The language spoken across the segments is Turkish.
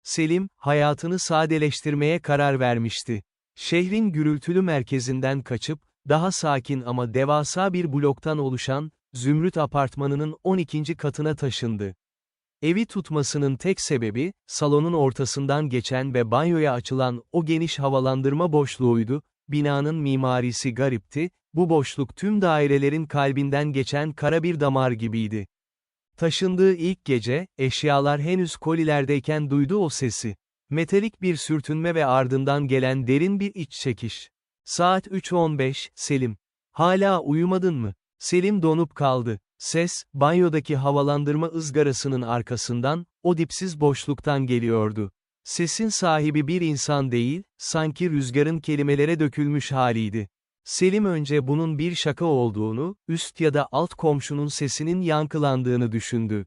Selim, hayatını sadeleştirmeye karar vermişti. Şehrin gürültülü merkezinden kaçıp, daha sakin ama devasa bir bloktan oluşan, Zümrüt Apartmanı'nın 12. katına taşındı. Evi tutmasının tek sebebi, salonun ortasından geçen ve banyoya açılan o geniş havalandırma boşluğuydu. Binanın mimarisi garipti, bu boşluk tüm dairelerin kalbinden geçen kara bir damar gibiydi. Taşındığı ilk gece, eşyalar henüz kolilerdeyken duydu o sesi. Metalik bir sürtünme ve ardından gelen derin bir iç çekiş. Saat 3:15, Selim. Hala uyumadın mı? Selim donup kaldı. Ses, banyodaki havalandırma ızgarasının arkasından, o dipsiz boşluktan geliyordu. Sesin sahibi bir insan değil, sanki rüzgarın kelimelere dökülmüş haliydi. Selim önce bunun bir şaka olduğunu, üst ya da alt komşunun sesinin yankılandığını düşündü.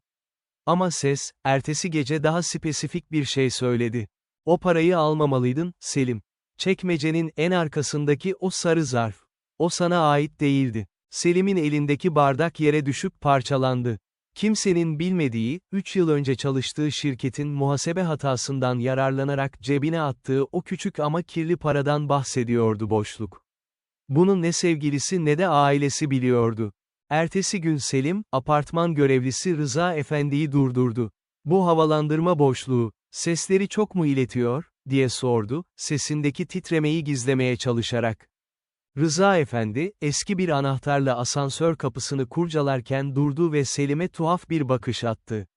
Ama ses, ertesi gece daha spesifik bir şey söyledi. O parayı almamalıydın, Selim. Çekmecenin en arkasındaki o sarı zarf. O sana ait değildi. Selim'in elindeki bardak yere düşüp parçalandı. Kimsenin bilmediği, 3 yıl önce çalıştığı şirketin muhasebe hatasından yararlanarak cebine attığı o küçük ama kirli paradan bahsediyordu boşluk. Bunu ne sevgilisi ne de ailesi biliyordu. Ertesi gün Selim, apartman görevlisi Rıza Efendi'yi durdurdu. Bu havalandırma boşluğu, sesleri çok mu iletiyor, diye sordu, sesindeki titremeyi gizlemeye çalışarak. Rıza Efendi, eski bir anahtarla asansör kapısını kurcalarken durdu ve Selim'e tuhaf bir bakış attı.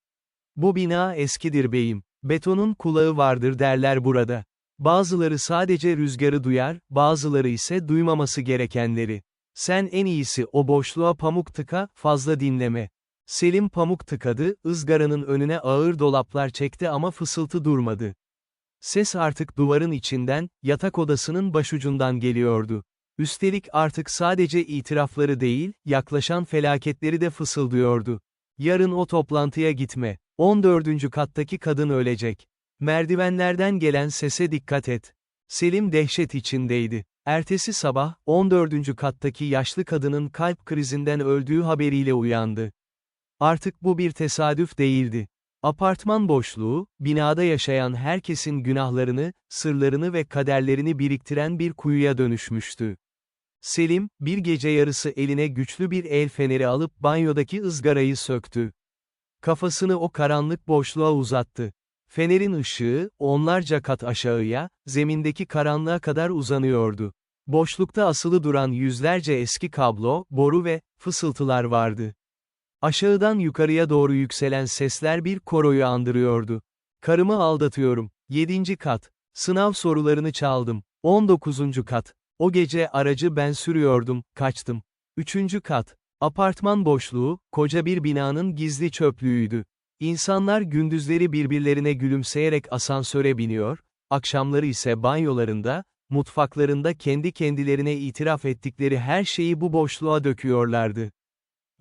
Bu bina eskidir beyim, betonun kulağı vardır derler burada. Bazıları sadece rüzgarı duyar, bazıları ise duymaması gerekenleri. Sen en iyisi o boşluğa pamuk tıka, fazla dinleme. Selim pamuk tıkadı, ızgaranın önüne ağır dolaplar çekti ama fısıltı durmadı. Ses artık duvarın içinden, yatak odasının başucundan geliyordu. Üstelik artık sadece itirafları değil, yaklaşan felaketleri de fısıldıyordu. Yarın o toplantıya gitme. 14. kattaki kadın ölecek. Merdivenlerden gelen sese dikkat et. Selim dehşet içindeydi. Ertesi sabah, 14. kattaki yaşlı kadının kalp krizinden öldüğü haberiyle uyandı. Artık bu bir tesadüf değildi. Apartman boşluğu, binada yaşayan herkesin günahlarını, sırlarını ve kaderlerini biriktiren bir kuyuya dönüşmüştü. Selim, bir gece yarısı eline güçlü bir el feneri alıp banyodaki ızgarayı söktü. Kafasını o karanlık boşluğa uzattı. Fenerin ışığı, onlarca kat aşağıya, zemindeki karanlığa kadar uzanıyordu. Boşlukta asılı duran yüzlerce eski kablo, boru ve fısıltılar vardı. Aşağıdan yukarıya doğru yükselen sesler bir koroyu andırıyordu. Karımı aldatıyorum. 7. kat. Sınav sorularını çaldım. 19. kat. O gece aracı ben sürüyordum, kaçtım. 3. kat. Apartman boşluğu, koca bir binanın gizli çöplüğüydü. İnsanlar gündüzleri birbirlerine gülümseyerek asansöre biniyor, akşamları ise banyolarında, mutfaklarında kendi kendilerine itiraf ettikleri her şeyi bu boşluğa döküyorlardı.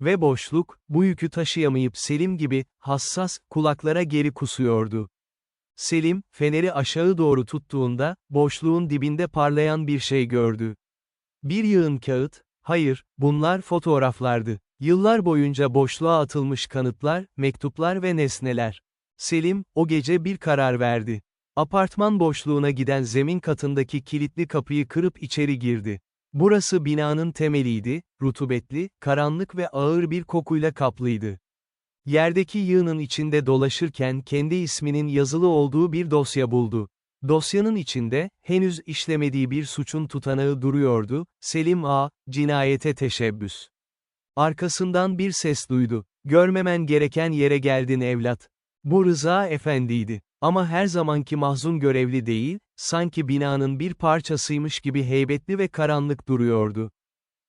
Ve boşluk, bu yükü taşıyamayıp Selim gibi, hassas, kulaklara geri kusuyordu. Selim, feneri aşağı doğru tuttuğunda, boşluğun dibinde parlayan bir şey gördü. Bir yığın kağıt, hayır, bunlar fotoğraflardı. Yıllar boyunca boşluğa atılmış kanıtlar, mektuplar ve nesneler. Selim, o gece bir karar verdi. Apartman boşluğuna giden zemin katındaki kilitli kapıyı kırıp içeri girdi. Burası binanın temeliydi, rutubetli, karanlık ve ağır bir kokuyla kaplıydı. Yerdeki yığının içinde dolaşırken kendi isminin yazılı olduğu bir dosya buldu. Dosyanın içinde, henüz işlemediği bir suçun tutanağı duruyordu, Selim A., cinayete teşebbüs. Arkasından bir ses duydu. Görmemen gereken yere geldin evlat. Bu Rıza Efendi'ydi. Ama her zamanki mahzun görevli değil, sanki binanın bir parçasıymış gibi heybetli ve karanlık duruyordu.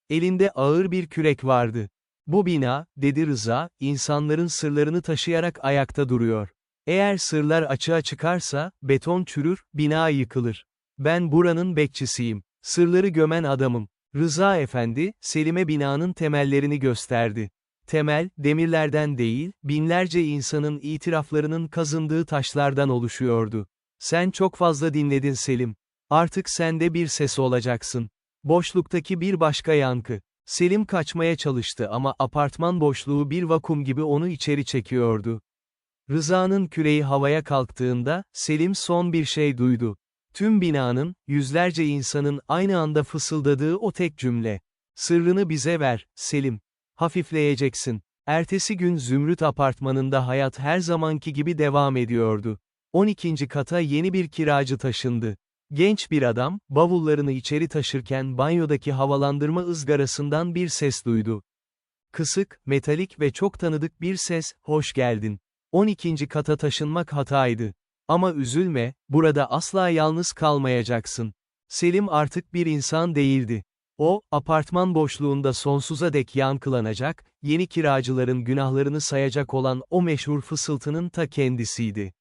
Elinde ağır bir kürek vardı. Bu bina, dedi Rıza, insanların sırlarını taşıyarak ayakta duruyor. Eğer sırlar açığa çıkarsa, beton çürür, bina yıkılır. Ben buranın bekçisiyim. Sırları gömen adamım. Rıza Efendi, Selim'e binanın temellerini gösterdi. Temel, demirlerden değil, binlerce insanın itiraflarının kazındığı taşlardan oluşuyordu. Sen çok fazla dinledin Selim. Artık sen de bir ses olacaksın. Boşluktaki bir başka yankı. Selim kaçmaya çalıştı ama apartman boşluğu bir vakum gibi onu içeri çekiyordu. Rıza'nın küreği havaya kalktığında, Selim son bir şey duydu. Tüm binanın, yüzlerce insanın aynı anda fısıldadığı o tek cümle. Sırrını bize ver, Selim. Hafifleyeceksin. Ertesi gün Zümrüt Apartmanı'nda hayat her zamanki gibi devam ediyordu. 12. kata yeni bir kiracı taşındı. Genç bir adam, bavullarını içeri taşırken banyodaki havalandırma ızgarasından bir ses duydu. Kısık, metalik ve çok tanıdık bir ses, hoş geldin. 12. kata taşınmak hataydı. Ama üzülme, burada asla yalnız kalmayacaksın. Selim artık bir insan değildi. O, apartman boşluğunda sonsuza dek yankılanacak, yeni kiracıların günahlarını sayacak olan o meşhur fısıltının ta kendisiydi.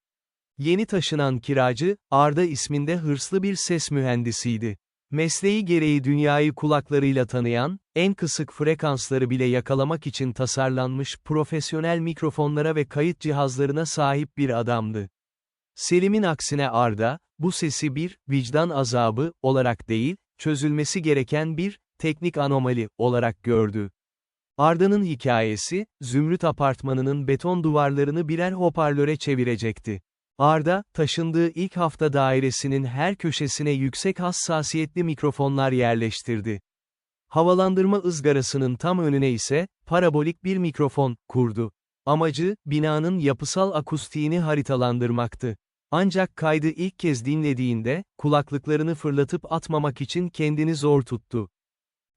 Yeni taşınan kiracı, Arda isminde hırslı bir ses mühendisiydi. Mesleği gereği dünyayı kulaklarıyla tanıyan, en kısık frekansları bile yakalamak için tasarlanmış profesyonel mikrofonlara ve kayıt cihazlarına sahip bir adamdı. Selim'in aksine Arda, bu sesi bir, vicdan azabı, olarak değil, çözülmesi gereken bir, teknik anomali, olarak gördü. Arda'nın hikayesi, Zümrüt Apartmanı'nın beton duvarlarını birer hoparlöre çevirecekti. Arda, taşındığı ilk hafta dairesinin her köşesine yüksek hassasiyetli mikrofonlar yerleştirdi. Havalandırma ızgarasının tam önüne ise, parabolik bir mikrofon, kurdu. Amacı, binanın yapısal akustiğini haritalandırmaktı. Ancak kaydı ilk kez dinlediğinde, kulaklıklarını fırlatıp atmamak için kendini zor tuttu.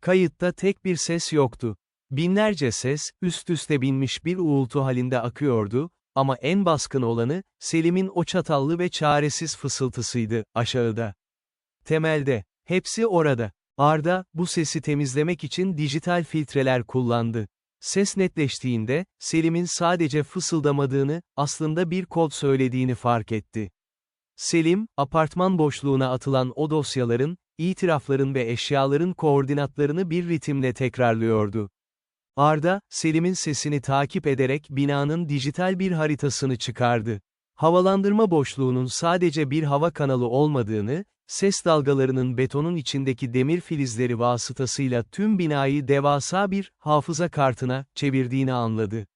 Kayıtta tek bir ses yoktu. Binlerce ses, üst üste binmiş bir uğultu halinde akıyordu, ama en baskın olanı, Selim'in o çatallı ve çaresiz fısıltısıydı, aşağıda. Temelde. Hepsi orada. Arda, bu sesi temizlemek için dijital filtreler kullandı. Ses netleştiğinde, Selim'in sadece fısıldamadığını, aslında bir kod söylediğini fark etti. Selim, apartman boşluğuna atılan o dosyaların, itirafların ve eşyaların koordinatlarını bir ritimle tekrarlıyordu. Arda, Selim'in sesini takip ederek binanın dijital bir haritasını çıkardı. Havalandırma boşluğunun sadece bir hava kanalı olmadığını, ses dalgalarının betonun içindeki demir filizleri vasıtasıyla tüm binayı devasa bir hafıza kartına çevirdiğini anladı.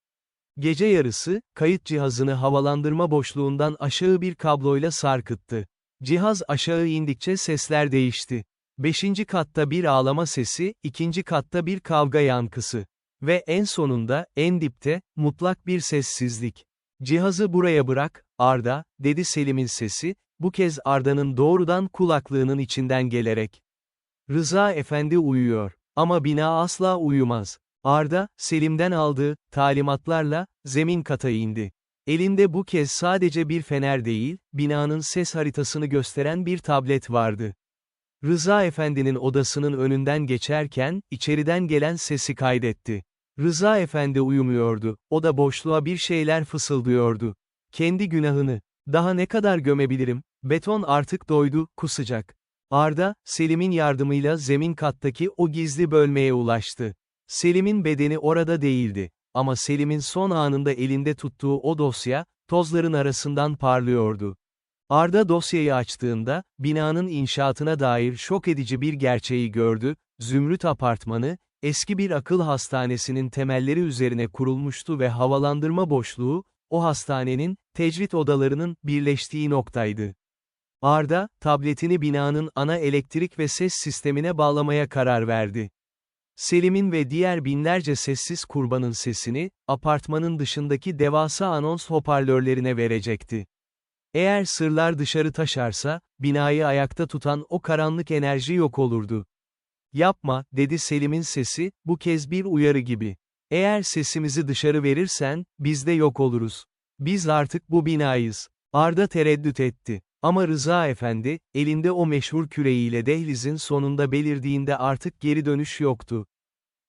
Gece yarısı, kayıt cihazını havalandırma boşluğundan aşağı bir kabloyla sarkıttı. Cihaz aşağı indikçe sesler değişti. 5. katta bir ağlama sesi, 2. katta bir kavga yankısı. Ve en sonunda, en dipte, mutlak bir sessizlik. "Cihazı buraya bırak, Arda," dedi Selim'in sesi, bu kez Arda'nın doğrudan kulaklığının içinden gelerek. Rıza Efendi uyuyor. Ama bina asla uyumaz. Arda, Selim'den aldığı talimatlarla zemin kata indi. Elinde bu kez sadece bir fener değil, binanın ses haritasını gösteren bir tablet vardı. Rıza Efendi'nin odasının önünden geçerken, içeriden gelen sesi kaydetti. Rıza Efendi uyumuyordu, o da boşluğa bir şeyler fısıldıyordu. Kendi günahını, daha ne kadar gömebilirim, beton artık doydu, kusacak. Arda, Selim'in yardımıyla zemin kattaki o gizli bölmeye ulaştı. Selim'in bedeni orada değildi. Ama Selim'in son anında elinde tuttuğu o dosya, tozların arasından parlıyordu. Arda dosyayı açtığında, binanın inşaatına dair şok edici bir gerçeği gördü, Zümrüt Apartmanı, eski bir akıl hastanesinin temelleri üzerine kurulmuştu ve havalandırma boşluğu, o hastanenin, tecrit odalarının, birleştiği noktaydı. Arda, tabletini binanın ana elektrik ve ses sistemine bağlamaya karar verdi. Selim'in ve diğer binlerce sessiz kurbanın sesini, apartmanın dışındaki devasa anons hoparlörlerine verecekti. Eğer sırlar dışarı taşarsa, binayı ayakta tutan o karanlık enerji yok olurdu. "Yapma," dedi Selim'in sesi, bu kez bir uyarı gibi. "Eğer sesimizi dışarı verirsen, biz de yok oluruz. Biz artık bu binayız." Arda tereddüt etti. Ama Rıza Efendi, elinde o meşhur küreğiyle dehlizin sonunda belirdiğinde artık geri dönüş yoktu.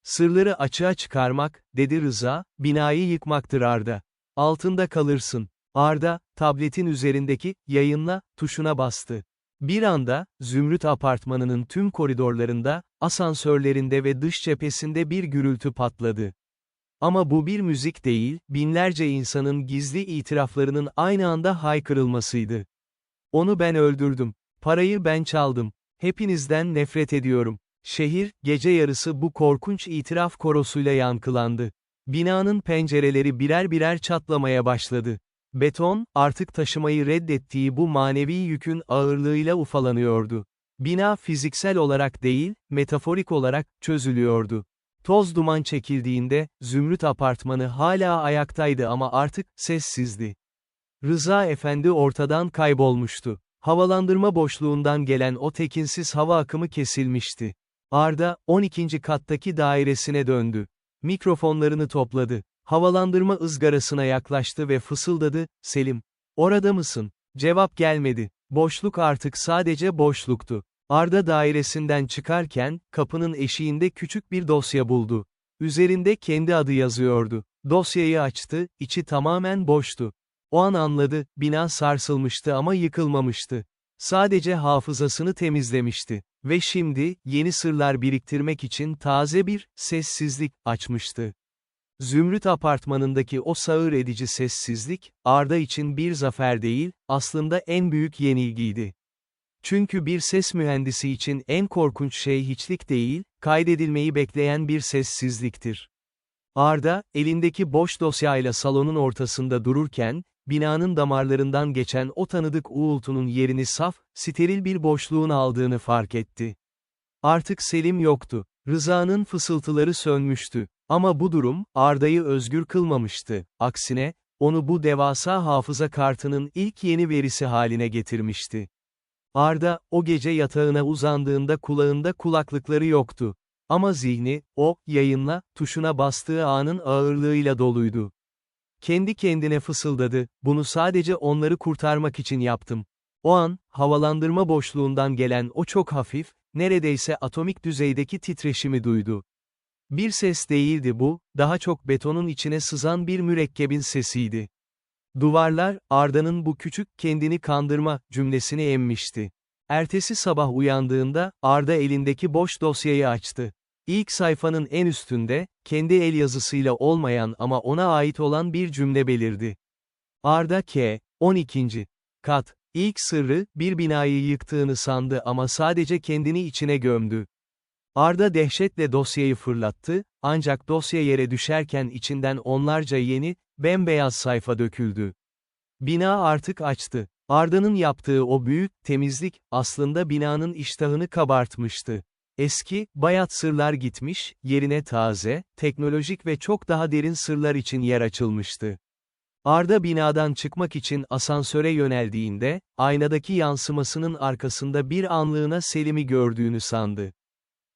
"Sırları açığa çıkarmak," dedi Rıza, "binayı yıkmaktır Arda. Altında kalırsın." Arda, tabletin üzerindeki, "Yayınla," tuşuna bastı. Bir anda, Zümrüt Apartmanı'nın tüm koridorlarında, asansörlerinde ve dış cephesinde bir gürültü patladı. Ama bu bir müzik değil, binlerce insanın gizli itiraflarının aynı anda haykırılmasıydı. "Onu ben öldürdüm. Parayı ben çaldım. Hepinizden nefret ediyorum." Şehir, gece yarısı bu korkunç itiraf korosuyla yankılandı. Binanın pencereleri birer birer çatlamaya başladı. Beton, artık taşımayı reddettiği bu manevi yükün ağırlığıyla ufalanıyordu. Bina fiziksel olarak değil, metaforik olarak çözülüyordu. Toz duman çekildiğinde, Zümrüt Apartmanı hala ayaktaydı ama artık sessizdi. Rıza Efendi ortadan kaybolmuştu. Havalandırma boşluğundan gelen o tekinsiz hava akımı kesilmişti. Arda, 12. kattaki dairesine döndü. Mikrofonlarını topladı. Havalandırma ızgarasına yaklaştı ve fısıldadı, "Selim, orada mısın?" Cevap gelmedi. Boşluk artık sadece boşluktu. Arda dairesinden çıkarken, kapının eşiğinde küçük bir dosya buldu. Üzerinde kendi adı yazıyordu. Dosyayı açtı, içi tamamen boştu. O an anladı, bina sarsılmıştı ama yıkılmamıştı. Sadece hafızasını temizlemişti. Ve şimdi, yeni sırlar biriktirmek için taze bir sessizlik açmıştı. Zümrüt Apartmanı'ndaki o sağır edici sessizlik, Arda için bir zafer değil, aslında en büyük yenilgiydi. Çünkü bir ses mühendisi için en korkunç şey hiçlik değil, kaydedilmeyi bekleyen bir sessizliktir. Arda, elindeki boş dosyayla salonun ortasında dururken, binanın damarlarından geçen o tanıdık uğultunun yerini saf, steril bir boşluğun aldığını fark etti. Artık Selim yoktu. Rıza'nın fısıltıları sönmüştü. Ama bu durum, Arda'yı özgür kılmamıştı. Aksine, onu bu devasa hafıza kartının ilk yeni verisi haline getirmişti. Arda, o gece yatağına uzandığında kulağında kulaklıkları yoktu. Ama zihni, o, yayınla, tuşuna bastığı anın ağırlığıyla doluydu. Kendi kendine fısıldadı, "Bunu sadece onları kurtarmak için yaptım." O an, havalandırma boşluğundan gelen o çok hafif, neredeyse atomik düzeydeki titreşimi duydu. Bir ses değildi bu, daha çok betonun içine sızan bir mürekkebin sesiydi. Duvarlar, Arda'nın bu küçük kendini kandırma cümlesini emmişti. Ertesi sabah uyandığında, Arda elindeki boş dosyayı açtı. İlk sayfanın en üstünde, kendi el yazısıyla olmayan ama ona ait olan bir cümle belirdi. Arda K. 12. kat. İlk sırrı, bir binayı yıktığını sandı ama sadece kendini içine gömdü. Arda dehşetle dosyayı fırlattı, ancak dosya yere düşerken içinden onlarca yeni, bembeyaz sayfa döküldü. Bina artık açtı. Arda'nın yaptığı o büyük temizlik, aslında binanın iştahını kabartmıştı. Eski, bayat sırlar gitmiş, yerine taze, teknolojik ve çok daha derin sırlar için yer açılmıştı. Arda binadan çıkmak için asansöre yöneldiğinde, aynadaki yansımasının arkasında bir anlığına Selim'i gördüğünü sandı.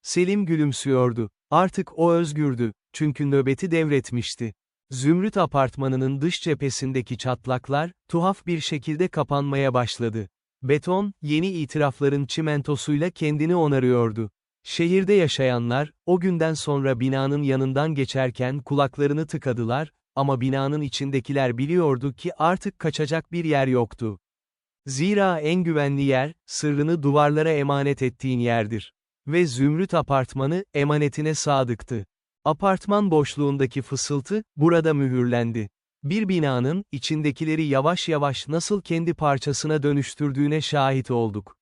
Selim gülümsüyordu. Artık o özgürdü, çünkü nöbeti devretmişti. Zümrüt Apartmanı'nın dış cephesindeki çatlaklar, tuhaf bir şekilde kapanmaya başladı. Beton, yeni itirafların çimentosuyla kendini onarıyordu. Şehirde yaşayanlar, o günden sonra binanın yanından geçerken kulaklarını tıkadılar, ama binanın içindekiler biliyordu ki artık kaçacak bir yer yoktu. Zira en güvenli yer, sırrını duvarlara emanet ettiğin yerdir. Ve Zümrüt Apartmanı, emanetine sadıktı. Apartman boşluğundaki fısıltı, burada mühürlendi. Bir binanın, içindekileri yavaş yavaş nasıl kendi parçasına dönüştürdüğüne şahit olduk.